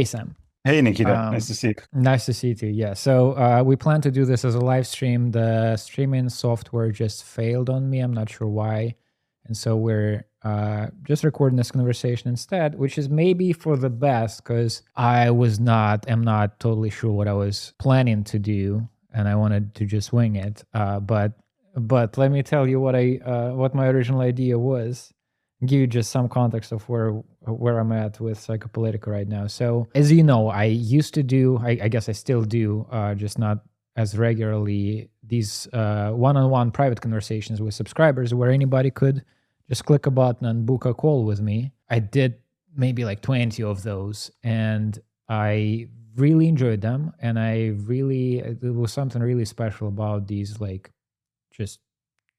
Sam. Hey, Nikita. Nice to see you. Nice to see you too. Yeah. So we plan to do this as a live stream. The streaming software just failed on me. I'm not sure why. And so we're just recording this conversation instead, which is maybe for the best because am not totally sure what I was planning to do, and I wanted to just wing it. But let me tell you what my original idea was. Give you just some context of where I'm at with Psychopolitica right now. So as you know, I used to do, I guess I still do, just not as regularly, these one-on-one private conversations with subscribers where anybody could just click a button and book a call with me. I did maybe like 20 of those, and I really enjoyed them. And it was something really special about these, like, just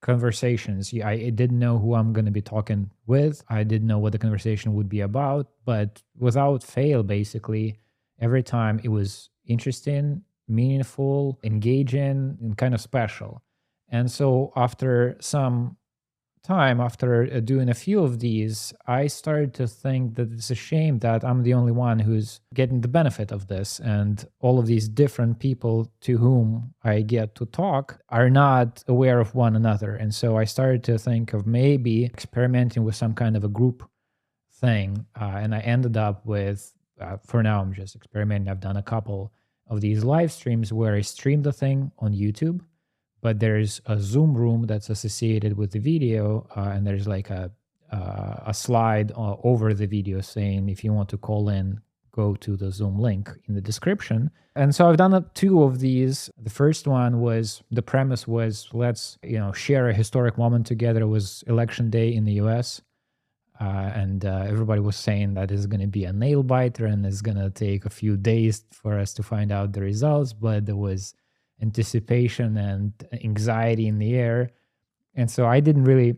conversations. Yeah, I didn't know who I'm going to be talking with. I didn't know what the conversation would be about, but without fail, basically, every time it was interesting, meaningful, engaging, and kind of special. And so after some time, after doing a few of these, I started to think that it's a shame that I'm the only one who's getting the benefit of this, and all of these different people to whom I get to talk are not aware of one another. And so I started to think of maybe experimenting with some kind of a group thing, and I ended up with, for now, I'm just experimenting. I've done a couple of these live streams where I stream the thing on YouTube, but there's a Zoom room that's associated with the video, and there's like a slide over the video saying if you want to call in, go to the Zoom link in the description. And so I've done two of these. The first one was, the premise was, let's share a historic moment together. It was election day in the US, and everybody was saying that it's going to be a nail biter and it's going to take a few days for us to find out the results, but there was anticipation and anxiety in the air. And so I didn't really,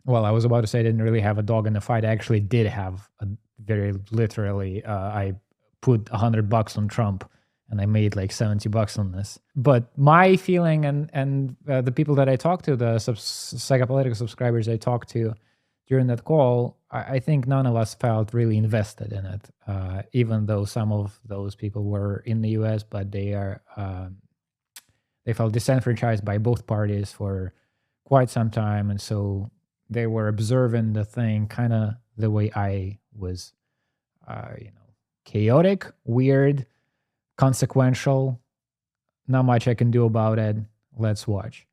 I was about to say I didn't really have a dog in the fight. I actually did have a very literally, I put $100 on Trump and I made like $70 on this. But my feeling and the people that I talked to, the Psychopolitica subscribers I talked to during that call, I think none of us felt really invested in it, even though some of those people were in the US, but they felt disenfranchised by both parties for quite some time. And so they were observing the thing kind of the way I was, chaotic, weird, consequential, not much I can do about it. Let's watch.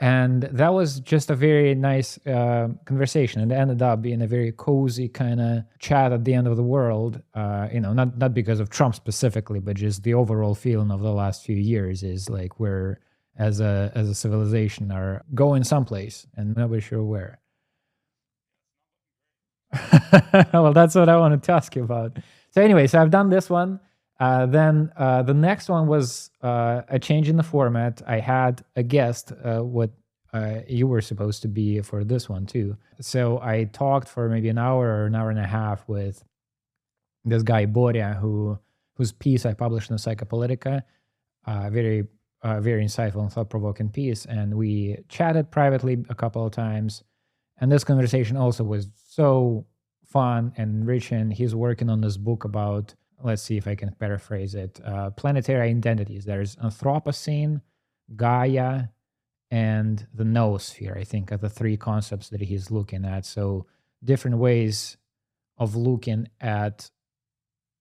And that was just a very nice conversation. And it ended up being a very cozy kind of chat at the end of the world. Not because of Trump specifically, but just the overall feeling of the last few years is like we're, as a civilization, are going someplace and nobody's sure where. Well, that's what I wanted to ask you about. So anyway, so I've done this one. Then the next one was a change in the format. I had a guest, what you were supposed to be for this one too. So I talked for maybe an hour or an hour and a half with this guy Borja, whose piece I published in Psychopolitica, very insightful and thought-provoking piece, and we chatted privately a couple of times. And this conversation also was so fun and enriching. He's working on this book about, let's see if I can paraphrase it, planetary identities. There's Anthropocene, Gaia, and the noosphere, I think, are the three concepts that he's looking at. So different ways of looking at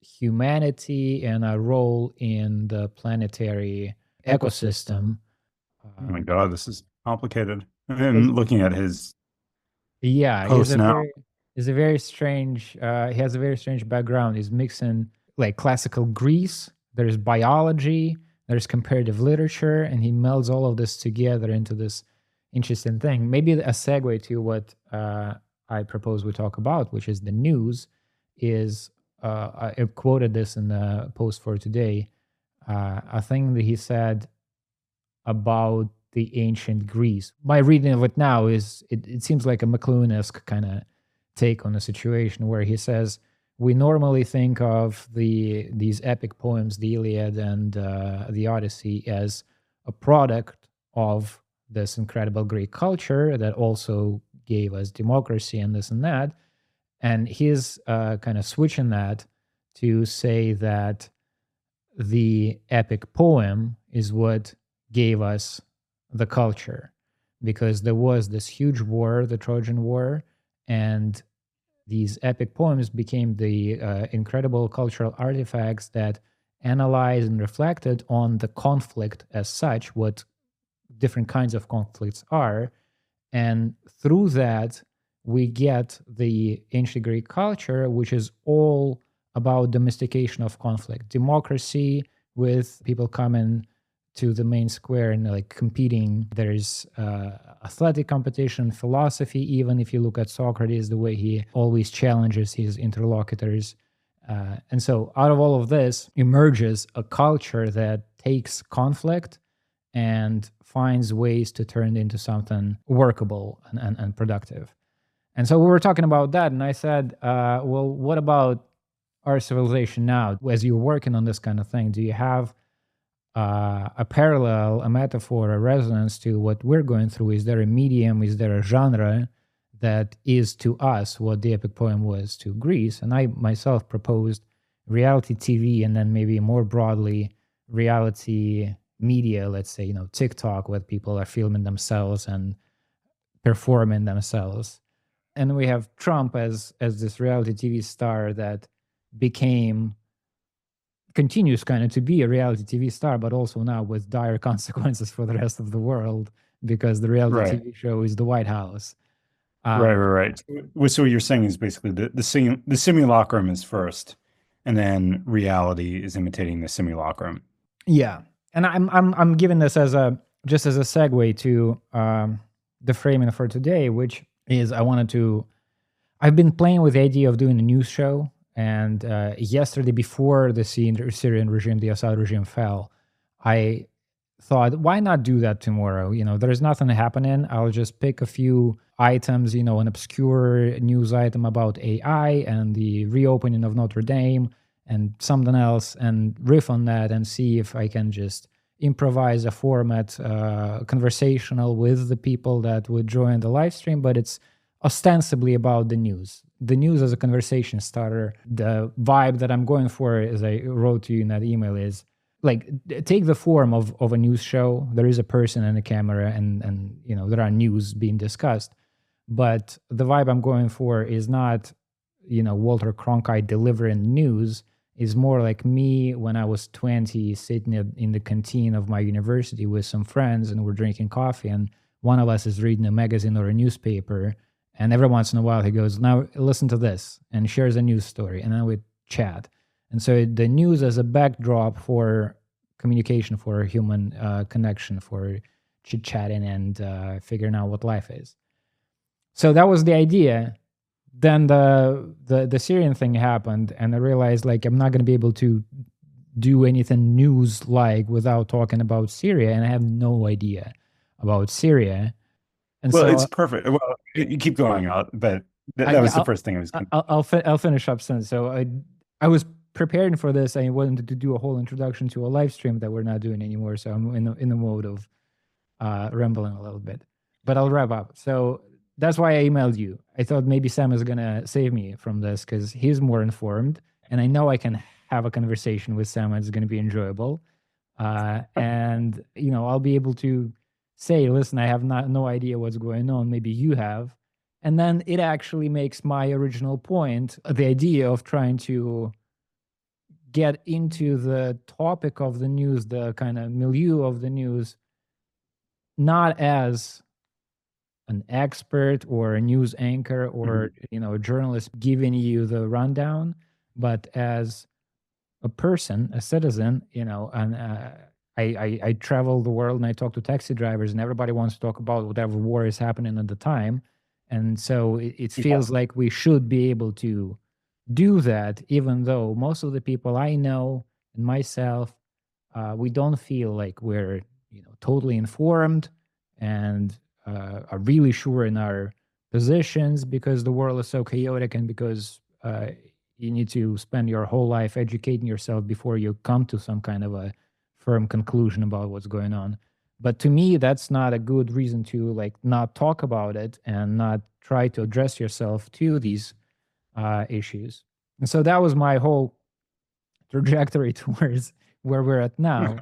humanity and our role in the planetary ecosystem. Oh my God, this is complicated. I'm looking at his post now. He's a very strange, he has a very strange background. He's mixing like classical Greece, there's biology, there's comparative literature, and he melds all of this together into this interesting thing. Maybe a segue to what I propose we talk about, which is the news, is, I quoted this in the post for today, a thing that he said about the ancient Greece. My reading of it now is, it seems like a McLuhan-esque kind of take on the situation where he says, we normally think of these epic poems, the Iliad and the Odyssey, as a product of this incredible Greek culture that also gave us democracy and this and that. And he's kind of switching that to say that the epic poem is what gave us the culture, because there was this huge war, the Trojan War, and these epic poems became the incredible cultural artifacts that analyzed and reflected on the conflict as such, what different kinds of conflicts are. And through that, we get the ancient Greek culture, which is all about domestication of conflict, democracy, with people coming to the main square and like competing. There's athletic competition, philosophy, even if you look at Socrates, the way he always challenges his interlocutors. And so out of all of this emerges a culture that takes conflict and finds ways to turn it into something workable and productive. And so we were talking about that, and I said, well, what about our civilization now? As you're working on this kind of thing, do you have a parallel, a metaphor, a resonance to what we're going through? Is there a medium? Is there a genre that is to us what the epic poem was to Greece? And I myself proposed reality TV, and then maybe more broadly, reality media, let's say, TikTok, where people are filming themselves and performing themselves. And we have Trump as this reality TV star that continues kind of to be a reality TV star, but also now with dire consequences for the rest of the world, because the reality TV show is the White House. Right. So what you're saying is basically the simulacrum is first, and then reality is imitating the simulacrum. Yeah, and I'm giving this as a segue to the framing for today, which is I've been playing with the idea of doing a news show. And yesterday, before the Syrian regime, the Assad regime fell, I thought, why not do that tomorrow? There's nothing happening. I'll just pick a few items, an obscure news item about AI and the reopening of Notre Dame and something else, and riff on that and see if I can just improvise a format, conversational with the people that would join the live stream, but it's ostensibly about the news. The news as a conversation starter. The vibe that I'm going for, as I wrote to you in that email, is like, take the form of a news show. There is a person and a camera, and there are news being discussed. But the vibe I'm going for is not, Walter Cronkite delivering news. Is more like me when I was 20, sitting in the canteen of my university with some friends, and we're drinking coffee, and one of us is reading a magazine or a newspaper, and every once in a while he goes, now listen to this, and shares a news story, and then we chat. And so the news as a backdrop for communication, for human connection, for chit-chatting and figuring out what life is. So that was the idea. Then the Syrian thing happened, and I realized, like, I'm not going to be able to do anything news-like without talking about Syria, and I have no idea about Syria. And well, so it's perfect. Well, you keep going out, but that was the first thing I was. I'll finish up soon. So I was preparing for this. I wanted to do a whole introduction to a live stream that we're not doing anymore. So I'm in the mode of rambling a little bit, but I'll wrap up. So that's why I emailed you. I thought maybe Sam is gonna save me from this because he's more informed, and I know I can have a conversation with Sam. It's going to be enjoyable, and I'll be able to say, listen, I have no idea what's going on. Maybe you have. And then it actually makes my original point, the idea of trying to get into the topic of the news, the kind of milieu of the news, not as an expert or a news anchor or, a journalist giving you the rundown, but as a person, a citizen, and I travel the world and I talk to taxi drivers, and everybody wants to talk about whatever war is happening at the time. And so it feels like we should be able to do that, even though most of the people I know and myself, we don't feel like we're totally informed and are really sure in our positions, because the world is so chaotic, and because you need to spend your whole life educating yourself before you come to some kind of a firm conclusion about what's going on. But to me, that's not a good reason to not talk about it and not try to address yourself to these issues. And so that was my whole trajectory towards where we're at now,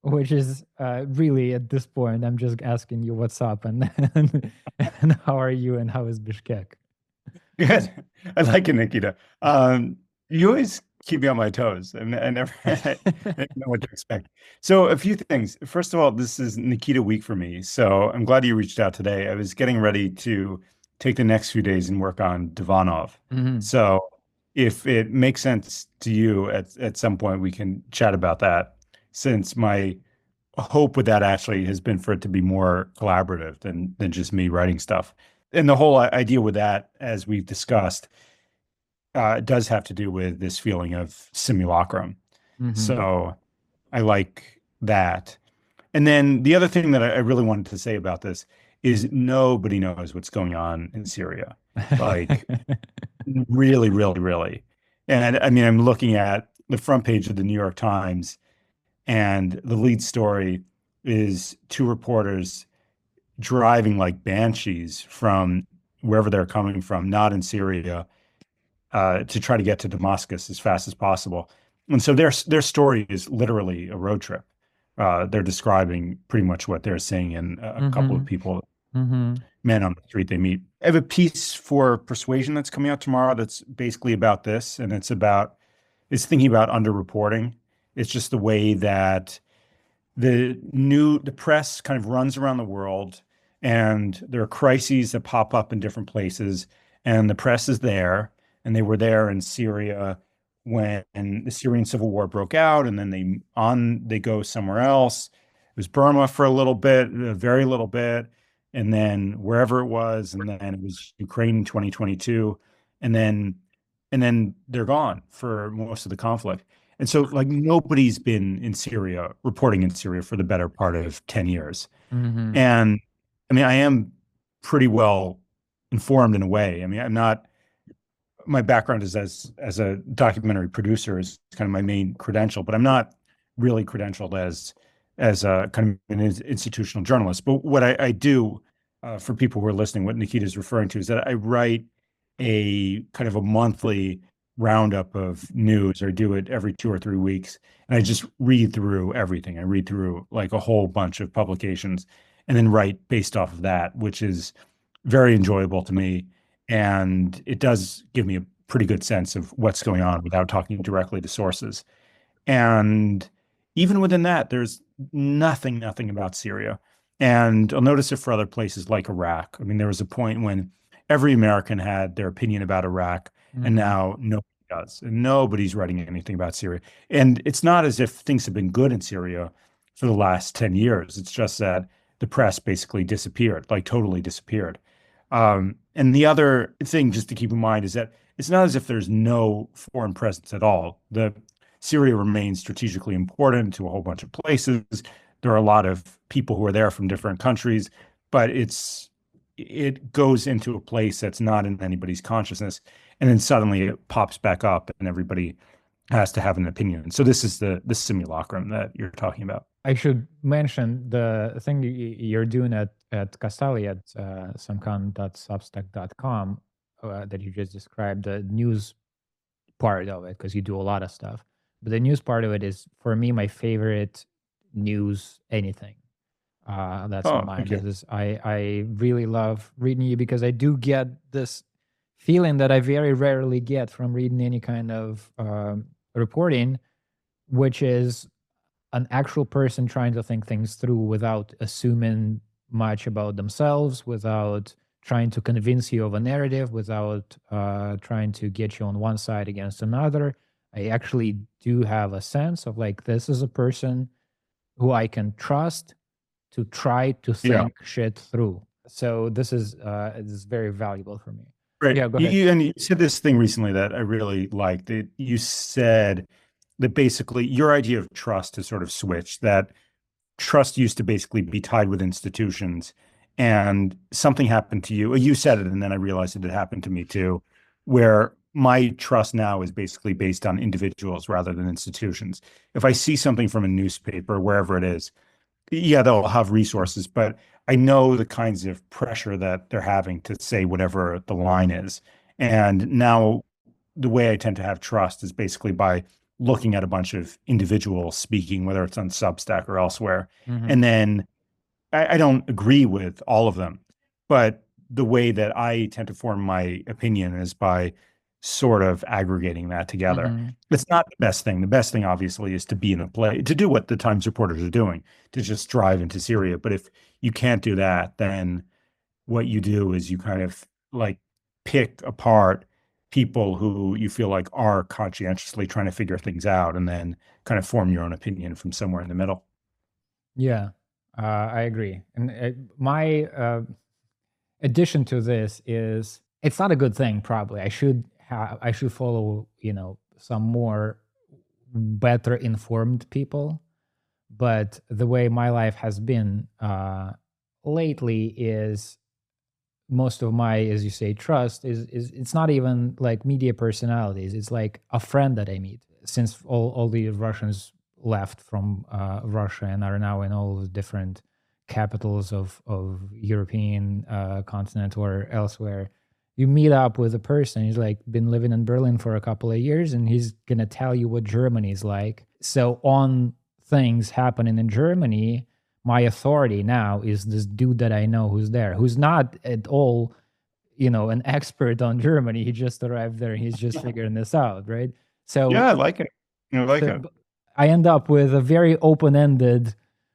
which is really at this point, I'm just asking you what's up and how are you and how is Bishkek? Good. I like it, Nikita. You always keep me on my toes, and I never I never know what to expect. So, a few things. First of all, this is Nikita week for me, so I'm glad you reached out today. I was getting ready to take the next few days and work on Divanov. Mhm. So, if it makes sense to you at some point, we can chat about that. Since my hope with that actually has been for it to be more collaborative than just me writing stuff. And the whole idea with that, as we've discussed, does have to do with this feeling of simulacrum. Mhm. So I like that. And then the other thing that I really wanted to say about this is nobody knows what's going on in Syria. Like really, really, really. And I mean, I'm looking at the front page of the New York Times, and the lead story is two reporters driving like banshees from wherever they're coming from, not in Syria, to try to get to Damascus as fast as possible. And so their story is literally a road trip. They're describing pretty much what they're seeing in a couple of Mhm. people, Mhm. men on the street they meet. I have a piece for Persuasion that's coming out tomorrow that's basically about this, and it's thinking about underreporting. It's just the way that the press kind of runs around the world, and there are crises that pop up in different places, and the press is there, and they were there in Syria when the Syrian civil war broke out, and then they go somewhere else. It was Burma for a little bit, a very little bit, and then wherever it was, and then it was Ukraine in 2022, and then they're gone for most of the conflict. And so, like, nobody's been in Syria, reporting in Syria for the better part of 10 years. Mhm. And I mean, I am pretty well informed in a way. I mean, I'm not, my background is as a documentary producer is kind of my main credential, but I'm not really credentialed as a kind of an institutional journalist. But what I do, for people who are listening, what Nikita is referring to is that I write a kind of a monthly roundup of news, or do it every 2 or 3 weeks, and I just read through everything. I read through like a whole bunch of publications, and then write based off of that, which is very enjoyable to me, and it does give me a pretty good sense of what's going on without talking directly to sources. And even within that, there's nothing about Syria. And I'll notice it for other places like Iraq. I mean, there was a point when every American had their opinion about Iraq, and Mhm. now nobody does. And nobody's writing anything about Syria. And it's not as if things have been good in Syria for the last 10 years. It's just that the press basically disappeared, like totally disappeared. And the other thing just to keep in mind is that it's not as if there's no foreign presence at all. The Syria remains strategically important to a whole bunch of places. There are a lot of people who are there from different countries, but it goes into a place that's not in anybody's consciousness, and then suddenly it pops back up, and everybody has to have an opinion. So this is the simulacrum that you're talking about. I should mention the thing you're doing at Castali at samkhan.substack.com that you just described, the news part of it, because you do a lot of stuff. But the news part of it is, for me, my favorite news anything that's Oh, online. thank you. I really love reading you because I do get this feeling that I very rarely get from reading any kind of reporting, which is an actual person trying to think things through without assuming much about themselves, without trying to convince you of a narrative, without trying to get you on one side against another. I actually do have a sense of like, this is a person who I can trust to try to Yeah. think shit through. So this is very valuable for me. Right. Yeah, go ahead. And you said this thing recently that I really liked. You said that basically your idea of trust has sort of switched, that trust used to basically be tied with institutions, and something happened to you. You said it, and then I realized it had happened to me too, where my trust now is basically based on individuals rather than institutions. If I see something from a newspaper, wherever it is, yeah, they'll have resources, but I know the kinds of pressure that they're having to say whatever the line is. And now the way I tend to have trust is basically by looking at a bunch of individuals speaking, whether it's on Substack or elsewhere. Hmm. And then I don't agree with all of them, but the way that I tend to form my opinion is by sort of aggregating that together. Hmm. It's not the best thing. The best thing, obviously, is to be in the play, to do what the Times reporters are doing, to just drive into Syria. But if you can't do that, then what you do is you kind of like pick apart people who you feel like are conscientiously trying to figure things out and then kind of form your own opinion from somewhere in the middle. Yeah, I agree. And my addition to this is it's not a good thing. Probably I should follow some more better informed people. But the way my life has been lately is most of my, as you say, trust is it's not even like media personalities. It's like a friend that I meet since all the Russians left from Russia and are now in all the different capitals of European continent or elsewhere. You meet up with a person. He's like been living in Berlin for a couple of years, and he's gonna tell you what Germany is like. So on things happening in Germany, my authority now is this dude that I know who's there, who's not at all, an expert on Germany. He just arrived there. He's just figuring this out, right? Yeah, So, I like it. I like so it. I end up with a very open-ended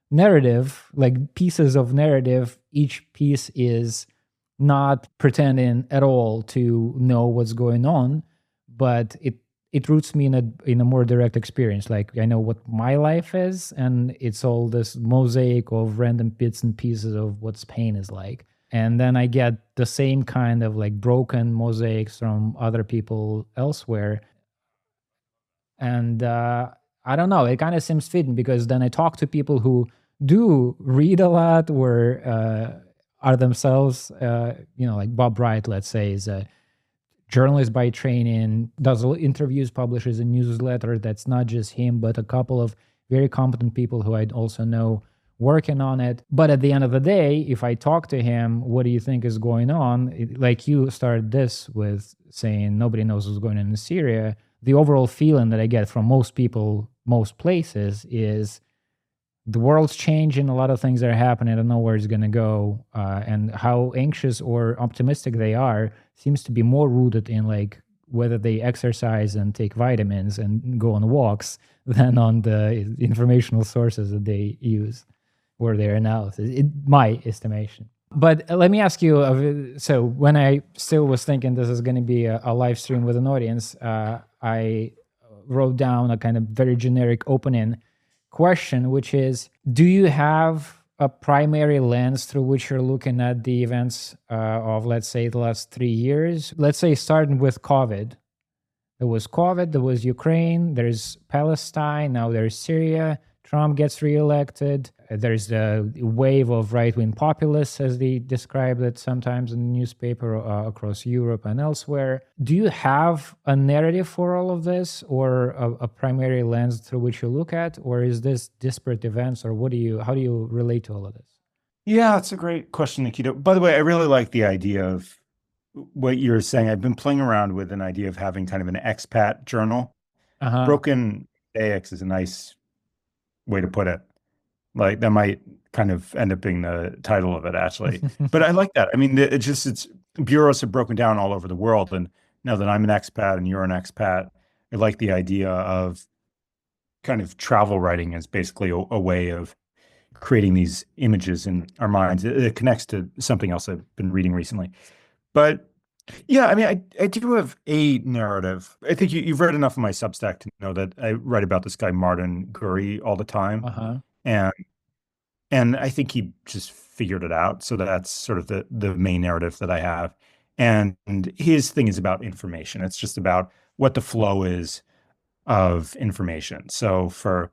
narrative, like pieces of narrative. Each piece is not pretending at all to know what's going on, but it roots me in a more direct experience. Like I know what my life is, and it's all this mosaic of random bits and pieces of what Spain is like. And then I get the same kind of like broken mosaics from other people elsewhere. And I don't know, it kind of seems fitting because then I talk to people who do read a lot or are themselves, like Bob Wright, let's say, is a journalist by training, does interviews, publishes a newsletter that's not just him, but a couple of very competent people who I also know working on it. But at the end of the day, if I talk to him, what do you think is going on? Like you started this with saying nobody knows what's going on in Syria. The overall feeling that I get from most people, most places, is the world's changing. A lot of things are happening. I don't know where it's going to go. And how anxious or optimistic they are seems to be more rooted in like whether they exercise and take vitamins and go on walks than on the informational sources that they use or their analysis, in my estimation. But let me ask you, so when I still was thinking this is going to be a live stream with an audience, I wrote down a kind of very generic opening question, which is, do you have a primary lens through which you're looking at the events of, let's say, the last 3 years? Let's say starting with COVID. There was COVID, there was Ukraine, there's Palestine, now there's Syria. Trump gets reelected. There's a wave of right-wing populists, as they describe it sometimes in the newspaper across Europe and elsewhere. Do you have a narrative for all of this, or a primary lens through which you look at, or is this disparate events, or how do you relate to all of this? Yeah, it's a great question, Nikita. By the way, I really like the idea of what you're saying. I've been playing around with an idea of having kind of an expat journal. Uh Broken AX is a nice way to put it. Like that might kind of end up being the title of it, actually. huh. But I like that. I mean, it's bureaus have broken down all over the world, and now that I'm an expat and you're an expat, I like the idea of kind of travel writing as basically a way of creating these images in our minds. It connects to something else I've been reading recently. But yeah, I mean, I do have a narrative. I think you've read enough of my Substack to know that I write about this guy, Martin Gurry, all the time. Uh-huh. And and I think he just figured it out. So that's sort of the main narrative that I have. And his thing is about information. It's just about what the flow is of information. So for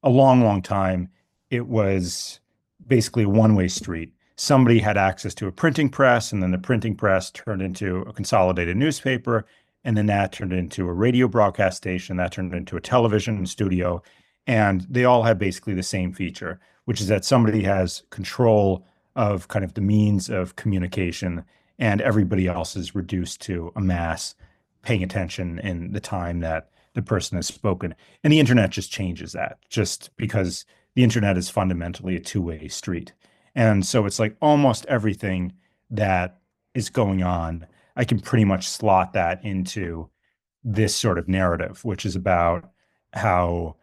a long, long time, it was basically a one-way street. Somebody had access to a printing press, and then the printing press turned into a consolidated newspaper, and then that turned into a radio broadcast station, that turned into a television studio, and they all have basically the same feature, which is that somebody has control of kind of the means of communication, and everybody else is reduced to a mass paying attention in the time that the person has spoken. And the internet just changes that, just because the internet is fundamentally a two-way street. And so it's like almost everything that is going on, I can pretty much slot that into this sort of narrative, which is about how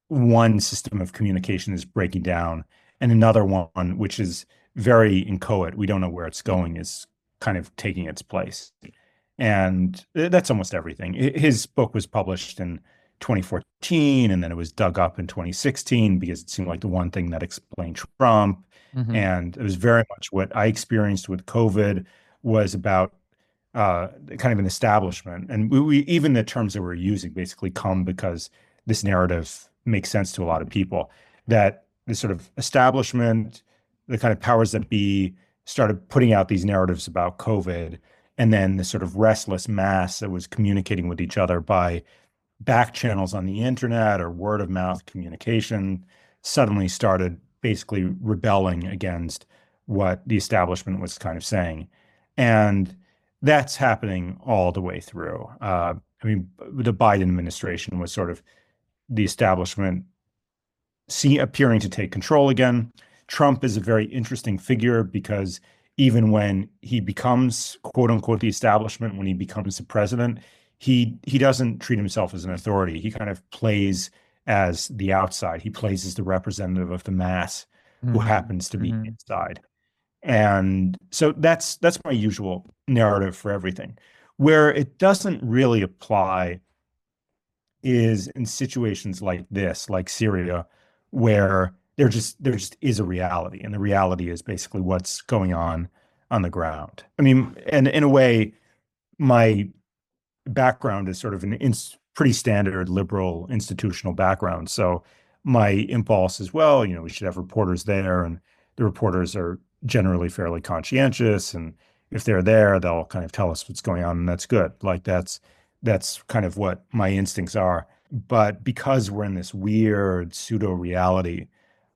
one system of communication is breaking down and another one, which is very inchoate, we don't know where it's going, is kind of taking its place. And that's almost everything. His book was published in 2014, and then it was dug up in 2016 because it seemed like the one thing that explained Trump. Hmm. And it was very much what I experienced with COVID was about kind of an establishment. And even the terms that we're using basically come because this narrative makes sense to a lot of people, that the sort of establishment, the kind of powers that be started putting out these narratives about COVID, and then the sort of restless mass that was communicating with each other by back channels on the internet or word of mouth communication suddenly started basically rebelling against what the establishment was kind of saying. And that's happening all the way through. I mean, the Biden administration was sort of the establishment appearing to take control again. Trump is a very interesting figure because even when he becomes quote unquote the establishment, when he becomes the president, he doesn't treat himself as an authority. He kind of plays as the outside. He plays as the representative of the mass who Hmm. happens to be Hmm. inside. And so that's my usual narrative for everything. Where it doesn't really apply is in situations like this, like Syria, where there just is a reality, and the reality is basically what's going on the ground. I mean, and in a way, my background is sort of an pretty standard liberal institutional background. So my impulse is, well, we should have reporters there, and the reporters are generally fairly conscientious, and if they're there, they'll kind of tell us what's going on, and that's good. Like that's kind of what my instincts are. But because we're in this weird pseudo reality,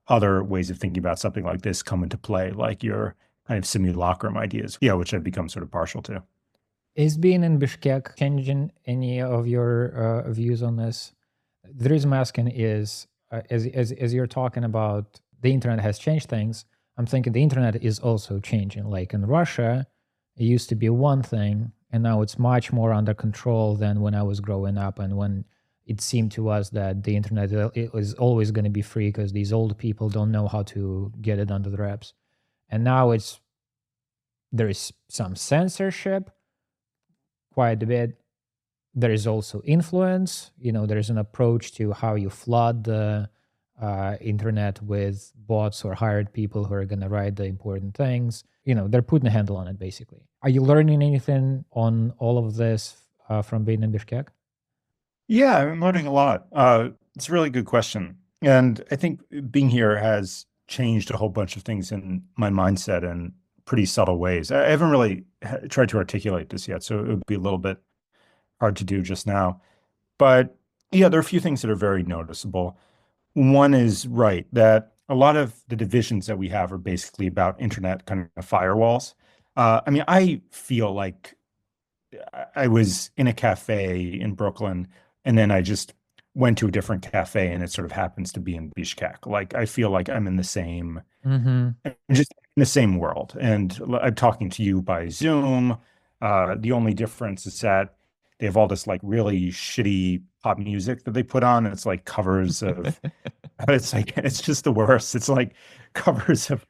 other ways of thinking about something like this come into play, like your kind of simulacrum ideas, yeah, which I've become sort of partial to. Is being in Bishkek changing any of your views on this? The reason I'm asking is, as you're talking about the internet has changed things, I'm thinking the internet is also changing. Like in Russia, it used to be one thing, and now it's much more under control than when I was growing up, and when it seemed to us that the internet it was always going to be free because these old people don't know how to get it under the wraps. And now there is some censorship, quite a bit. There is also influence. There's an approach to how you flood the internet with bots or hired people who are going to write the important things. They're putting a handle on it, basically. Are you learning anything on all of this from being in Bishkek? Yeah, I'm learning a lot. It's a really good question. And I think being here has changed a whole bunch of things in my mindset in pretty subtle ways. I haven't really tried to articulate this yet, so it would be a little bit hard to do just now. But yeah, there are a few things that are very noticeable. One is right that a lot of the divisions that we have are basically about internet kind of firewalls. I mean, I feel like I was in a cafe in Brooklyn, and then I just went to a different cafe, and it sort of happens to be in Bishkek. Like I feel like Mm-hmm. I'm just in the same world, and I'm talking to you by Zoom. The only difference is that they have all this like really shitty pop music that they put on. It's like covers of, it's like it's just the worst. It's like covers of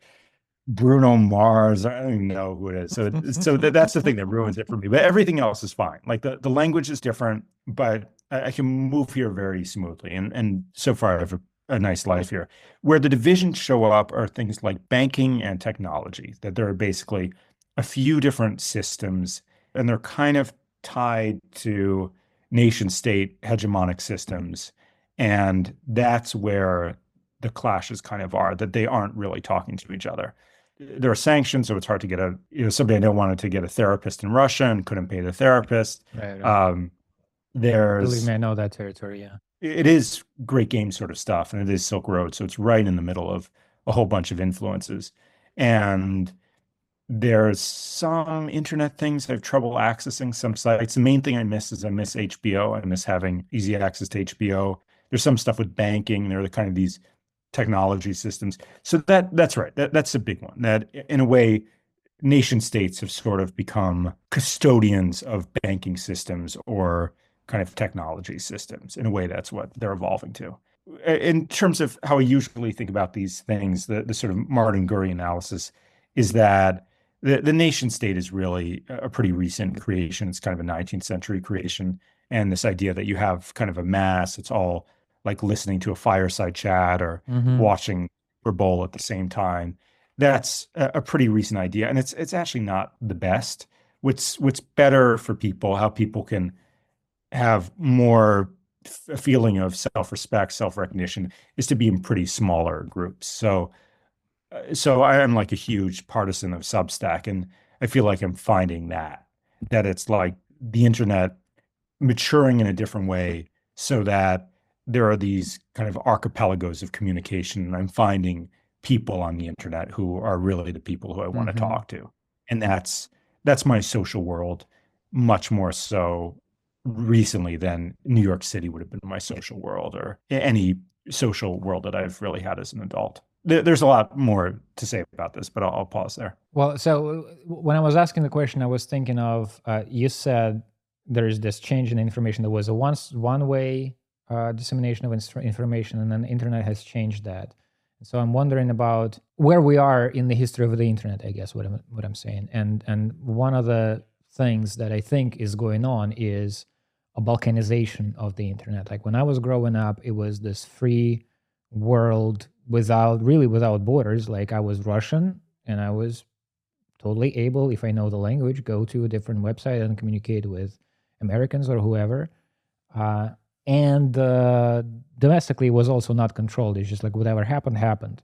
Bruno Mars. I don't even know who it is. So that's the thing that ruins it for me. But everything else is fine. Like the language is different, but I can move here very smoothly. And so far I have a nice life here. Where the divisions show up are things like banking and technology, that there are basically a few different systems, and they're kind of tied to nation state hegemonic systems. And that's where the clashes kind of are, that they aren't really talking to each other. There are sanctions, so it's hard to get somebody I know wanted to get a therapist in Russia and couldn't pay the therapist. Right, right. Um, Believe there's me, I know that territory. Yeah. it is great game sort of stuff, and it is Silk Road, so it's right in the middle of a whole bunch of influences. And There's some internet things I have trouble accessing some sites. The main thing I miss is I miss HBO. I miss having easy access to HBO. There's some stuff with banking. There are kind of these technology systems. So that's right. That's a big one. That in a way, nation states have sort of become custodians of banking systems or kind of technology systems. In a way, that's what they're evolving to. In terms of how I usually think about these things, the sort of Martin Gurry analysis is that the nation state is really a pretty recent creation. It's kind of a 19th century creation. And this idea that you have kind of a mass, it's all like listening to a fireside chat or Mm-hmm. watching Super Bowl at the same time. That's a pretty recent idea, and it's actually not the best. What's better for people, how people can have more a feeling of self-respect, self-recognition, is to be in pretty smaller groups. So I am like a huge partisan of Substack, and I feel like I'm finding that it's like the internet maturing in a different way so that there are these kind of archipelagos of communication. And I'm finding people on the internet who are really the people who I want to Mm-hmm. talk to. And that's my social world, much more so recently than New York City would have been my social world or any social world that I've really had as an adult. There's a lot more to say about this, but I'll pause there. Well, so when I was asking the question, I was thinking of you said there's this change in information. There was a once one way dissemination of information, and then the internet has changed that. So I'm wondering about where we are in the history of the internet. I guess what I'm saying, and one of the things that I think is going on is a balkanization of the internet. Like when I was growing up, it was this free world without borders. Like I was Russian and I was totally able, if I know the language, go to a different website and communicate with Americans or whoever. Uh, and domestically was also not controlled. It's just like whatever happened, happened.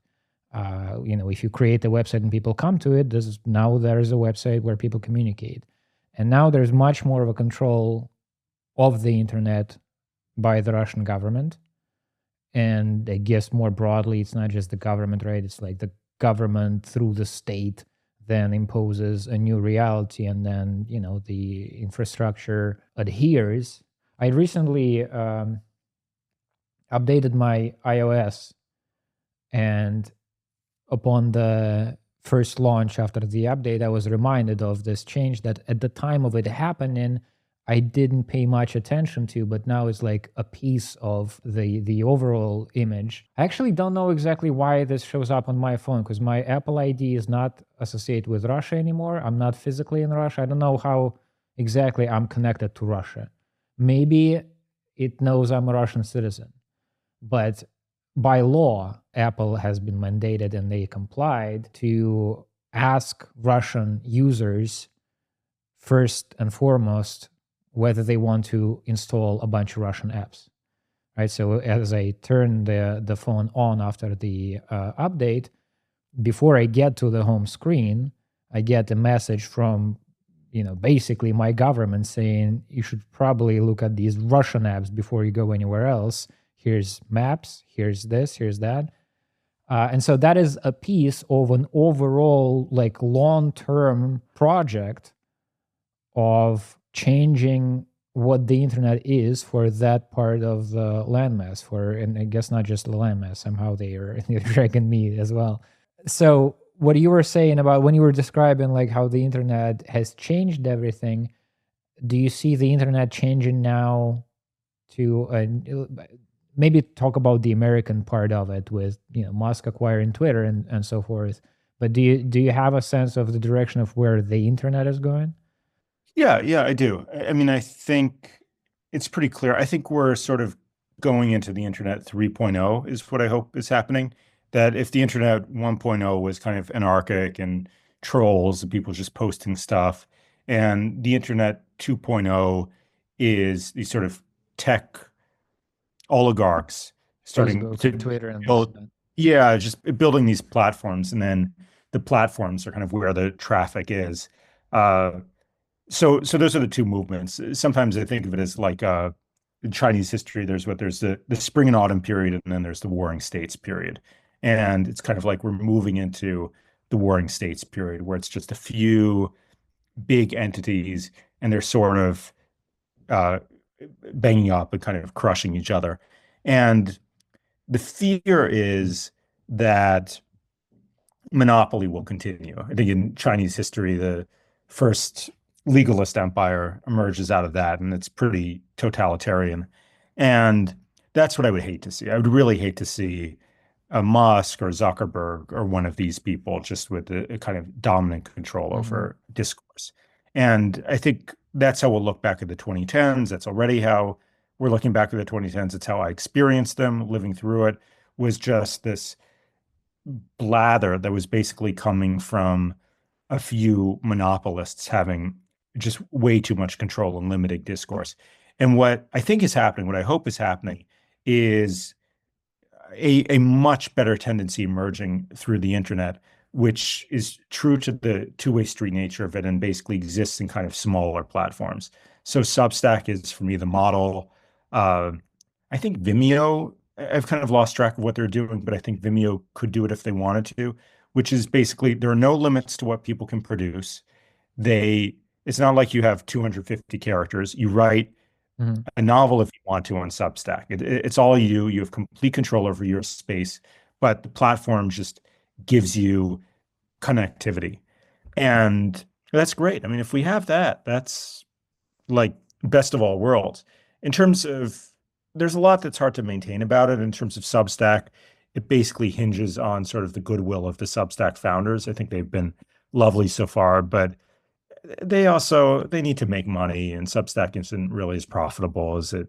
If you create a website and people come to it, there's a website where people communicate. And now there's much more of a control of the internet by the Russian government. And I guess more broadly, it's not just the government, right? It's like the government through the state then imposes a new reality, and then the infrastructure adheres. I recently updated my iOS, and upon the first launch after the update, I was reminded of this change that at the time of it happening, I didn't pay much attention to, but now it's like a piece of the overall image. I actually don't know exactly why this shows up on my phone because my Apple ID is not associated with Russia anymore. I'm not physically in Russia. I don't know how exactly I'm connected to Russia. Maybe it knows I'm a Russian citizen, but by law, Apple has been mandated and they complied to ask Russian users first and foremost whether they want to install a bunch of Russian apps, right? So as I turn the phone on after the update, before I get to the home screen, I get a message from basically my government saying you should probably look at these Russian apps before you go anywhere else. Here's maps, here's this, here's that. And so that is a piece of an overall like long-term project of changing what the internet is for that part of the landmass and I guess not just the landmass, somehow they're dragging me as well. So what you were saying about when you were describing like how the internet has changed everything, do you see the internet changing now to maybe talk about the American part of it with Musk acquiring Twitter and so forth, but do you have a sense of the direction of where the internet is going? Yeah, I do. I mean, I think it's pretty clear. I think we're sort of going into the internet 3.0 is what I hope is happening. That if the internet 1.0 was kind of anarchic and trolls and people just posting stuff, and the internet 2.0 is these sort of tech oligarchs starting Facebook to and Twitter and build, whatnot. yeah, just building these platforms, and then the platforms are kind of where the traffic is. Uh, so those are the two movements. Sometimes I think of it as like in Chinese history, there's the spring and autumn period, and then there's the warring states period. And it's kind of like we're moving into the Warring States period, where it's just a few big entities and they're sort of uh, banging up and kind of crushing each other. And the fear is that monopoly will continue. I think in Chinese history, the first legalist empire emerges out of that, and it's pretty totalitarian. And that's what I would hate to see. I would really hate to see a Musk or Zuckerberg or one of these people just with a kind of dominant control Hmm. over discourse. And I think that's how we'll look back at the 2010s. That's already how we're looking back at the 2010s. It's how I experienced them living through it, was just this blather that was basically coming from a few monopolists having just way too much control and limited discourse. And what I think is happening, what I hope is happening, is a much better tendency emerging through the internet, which is true to the two-way street nature of it and basically exists in kind of smaller platforms. So Substack is for me the model. Uh, I think Vimeo, I've kind of lost track of what they're doing, but I think Vimeo could do it if they wanted to, which is basically there are no limits to what people can produce. They, it's not like you have 250 characters. You write Hmm. a novel if you want to on Substack. It's all you. You have complete control over your space, but the platform just gives you connectivity. And that's great. I mean, if we have that, that's like best of all worlds. In terms of, there's a lot that's hard to maintain about it in terms of Substack. It basically hinges on sort of the goodwill of the Substack founders. I think they've been lovely so far, but they need to make money, and Substack isn't really as profitable as it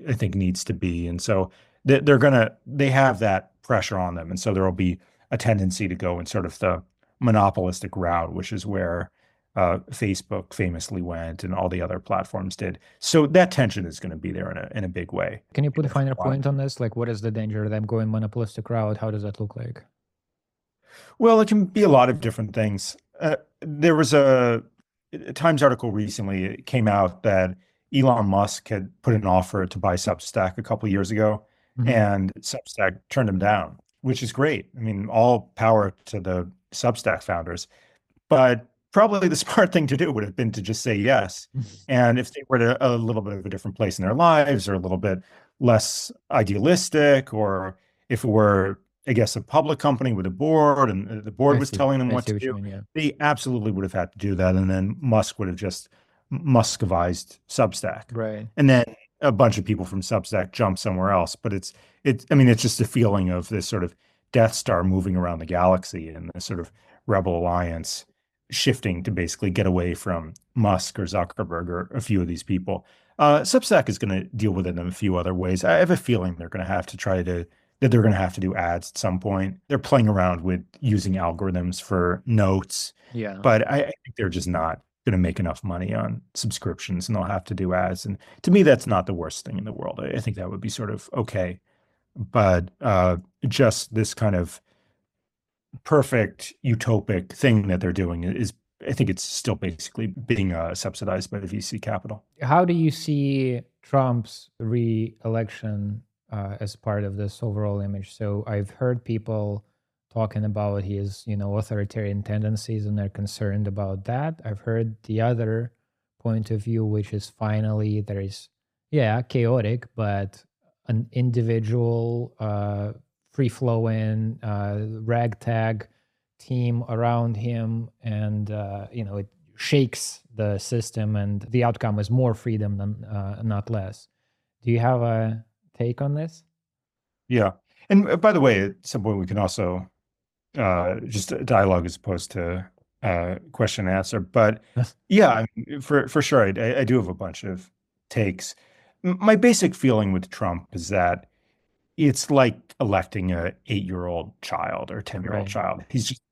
I think needs to be. And so they have that pressure on them. And so there will be a tendency to go in sort of the monopolistic route, which is where Facebook famously went and all the other platforms did. So that tension is going to be there in a big way. Can you put a For a finer while. point on this? Like, what is the danger of them going monopolistic route? How does that look like? Well, it can be a lot of different things. There was a Times article recently. It came out that Elon Musk had put an offer to buy Substack a couple years ago, Hmm. and Substack turned him down, which is great. I mean, all power to the Substack founders. But probably the smart thing to do would have been to just say yes. And if they were at a little bit of a different place in their lives or a little bit less idealistic, or if it were, I guess, a public company with a board and the board I was see. telling them I what see to what you do, mean. Yeah. they absolutely would have had to do that. And then Musk would have just Muscovized Substack. Right. And then a bunch of people from Substack jump somewhere else. But I mean, it's just a feeling of this sort of Death Star moving around the galaxy and this sort of Rebel Alliance shifting to basically get away from Musk or Zuckerberg or a few of these people. Substack is going to deal with it in a few other ways. I have a feeling they're going to have to that they're going to have to do ads at some point. They're playing around with using algorithms for notes, Yeah. but I think they're just not going to make enough money on subscriptions and they'll have to do ads. And to me, that's not the worst thing in the world. I think that would be sort of okay. But just this kind of perfect utopic thing that they're doing is, I think it's still basically being subsidized by the VC capital. How do you see Trump's re-election as part of this overall image? So I've heard people talking about his, authoritarian tendencies, and they're concerned about that. I've heard the other point of view, which is finally there is, yeah, chaotic, but an individual, free-flowing, ragtag team around him, and it shakes the system, and the outcome is more freedom than not less. Do you have a take on this? Yeah. And by the way, at some point we can also just a dialogue as opposed to question and answer. But yeah, I mean, for sure, I do have a bunch of takes. My basic feeling with Trump is that it's like electing a 8-year-old child or 10-year-old Right. child.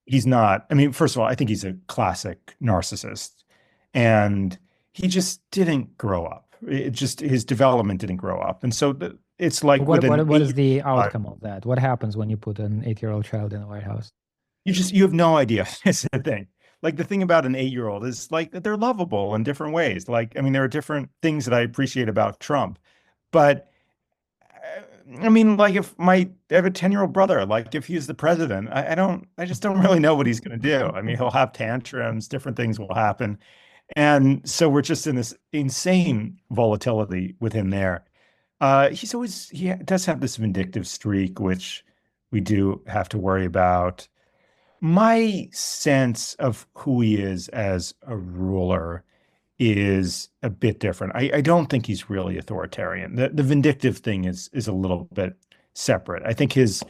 He's not. I mean, first of all, I think he's a classic narcissist, and he just didn't grow up. It just his development didn't grow up, and so it's But like what with an what what is 8 the child, outcome of that? What happens when you put an 8-year-old child in the White House? you have no idea. It's the thing. Like the thing about an 8-year-old is like that they're lovable in different ways. Like I mean, there are different things that I appreciate about Trump, but I mean, like if I have a 10-year-old brother, like if he's the president, I just don't really know what he's going to do. I mean, he'll have tantrums, different things will happen. And so we're just in this insane volatility with him there. He does have this vindictive streak, which we do have to worry about. My sense of who he is as a ruler is a bit different. I don't think he's really authoritarian. The vindictive thing is a little bit separate. I think his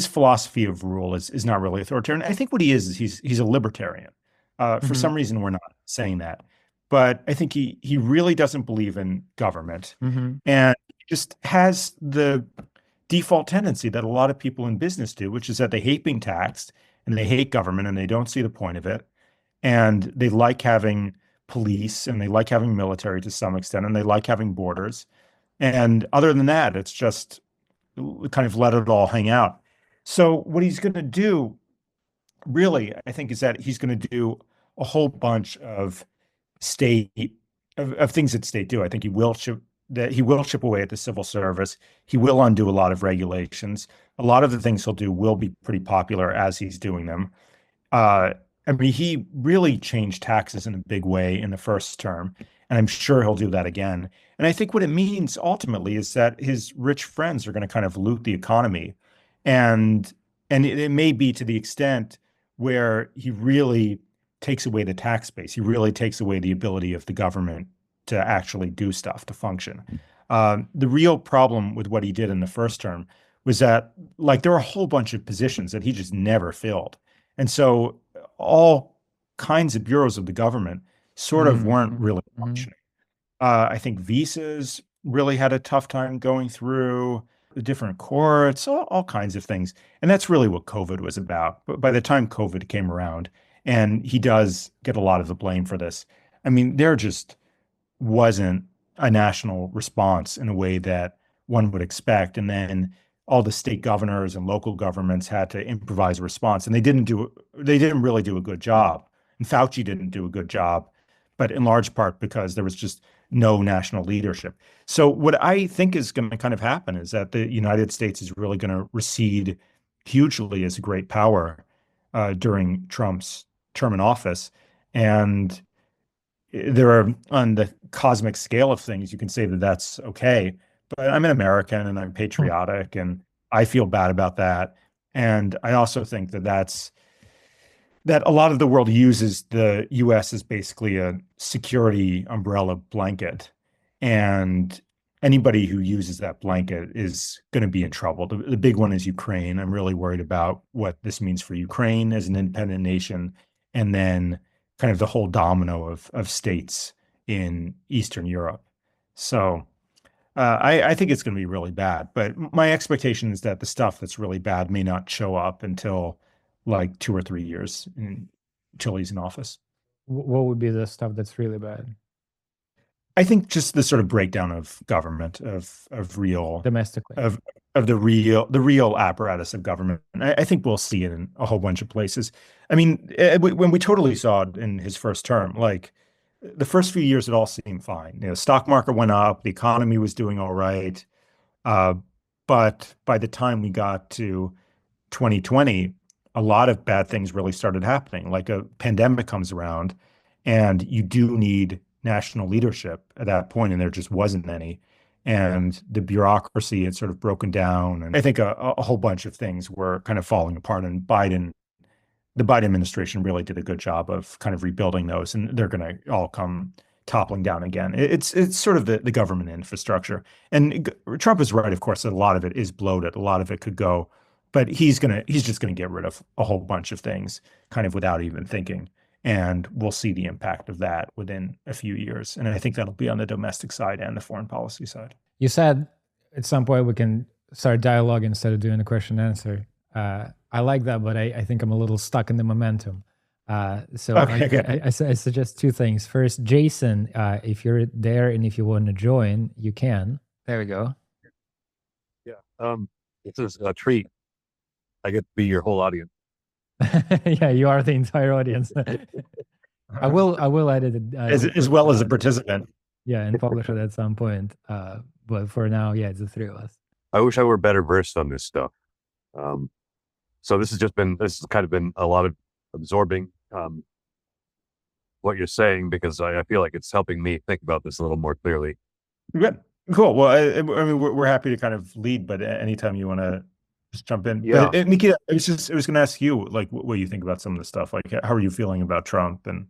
philosophy of rule is not really authoritarian. I think what he is he's a libertarian. For Hmm. some reason, we're not saying that, but I think he really doesn't believe in government, Hmm. and he just has the default tendency that a lot of people in business do, which is that they hate being taxed and they hate government and they don't see the point of it, and they like having police and they like having military to some extent and they like having borders. And other than that, it's just kind of let it all hang out. So what he's going to do, really, I think, is that he's going to do a whole bunch of state of things that state do. I think he will chip away at the civil service. He will undo a lot of regulations. A lot of the things he'll do will be pretty popular as he's doing them. Uh, I mean, he really changed taxes in a big way in the first term, and I'm sure he'll do that again. And I think what it means ultimately is that his rich friends are going to kind of loot the economy, and it may be to the extent where he really takes away the tax base. He really takes away the ability of the government to actually do stuff, to function. The real problem with what he did in the first term was that, like, there were a whole bunch of positions that he just never filled. And so all kinds of bureaus of the government sort of weren't Hmm. really Hmm. functioning. I think visas really had a tough time going through the different courts, all kinds of things. And that's really what COVID was about. But by the time COVID came around, and he does get a lot of the blame for this, I mean, there just wasn't a national response in a way that one would expect. And then all the state governors and local governments had to improvise a response, and they didn't really do a good job. And Fauci didn't do a good job, but in large part because there was just no national leadership. So what I think is going to kind of happen is that the United States is really going to recede hugely as a great power during Trump's term in office. And there are, on the cosmic scale of things, you can say that that's okay. But I'm an American and I'm patriotic and I feel bad about that. And I also think that that a lot of the world uses the US as basically a security umbrella blanket. And anybody who uses that blanket is going to be in trouble. The big one is Ukraine. I'm really worried about what this means for Ukraine as an independent nation. And then kind of the whole domino of states in Eastern Europe. So I think it's going to be really bad. But my expectation is that the stuff that's really bad may not show up until like 2 or 3 years until he's in office. What would be the stuff that's really bad I think just the sort of breakdown of government, domestically? of the real apparatus of government. I think we'll see it in a whole bunch of places. I mean, when we totally saw it in his first term, like the first few years, it all seemed fine. You know, stock market went up, the economy was doing all right. Uh, but by the time we got to 2020, a lot of bad things really started happening. Like a pandemic comes around, and you do need national leadership at that point, and there just wasn't any. And the bureaucracy had sort of broken down. And I think a whole bunch of things were kind of falling apart. And the Biden administration really did a good job of kind of rebuilding those, and they're going to all come toppling down again. It's sort of the government infrastructure. And Trump is right, of course, that a lot of it is bloated. A lot of it could go, but he's just gonna get rid of a whole bunch of things kind of without even thinking. And we'll see the impact of that within a few years. And I think that'll be on the domestic side and the foreign policy side. You said at some point we can start dialogue instead of doing the question and answer. I like that, but I think I'm a little stuck in the momentum. So Okay, good. I suggest two things. First, Jason, if you're there and if you want to join, you can. There we go. Yeah. This is a treat. I get to be your whole audience. Yeah, you are the entire audience. I will edit it As well as a participant. yeah, and publish it at some point. But for now, yeah, it's the three of us. I wish I were better versed on this stuff. So this has kind of been a lot of absorbing what you're saying, because I feel like it's helping me think about this a little more clearly. Yeah, cool. Well, I mean, we're happy to kind of lead, but anytime you want to just jump in. Yeah. But Nikita, I was going to ask you, like, what you think about some of the stuff. Like, how are you feeling about Trump? And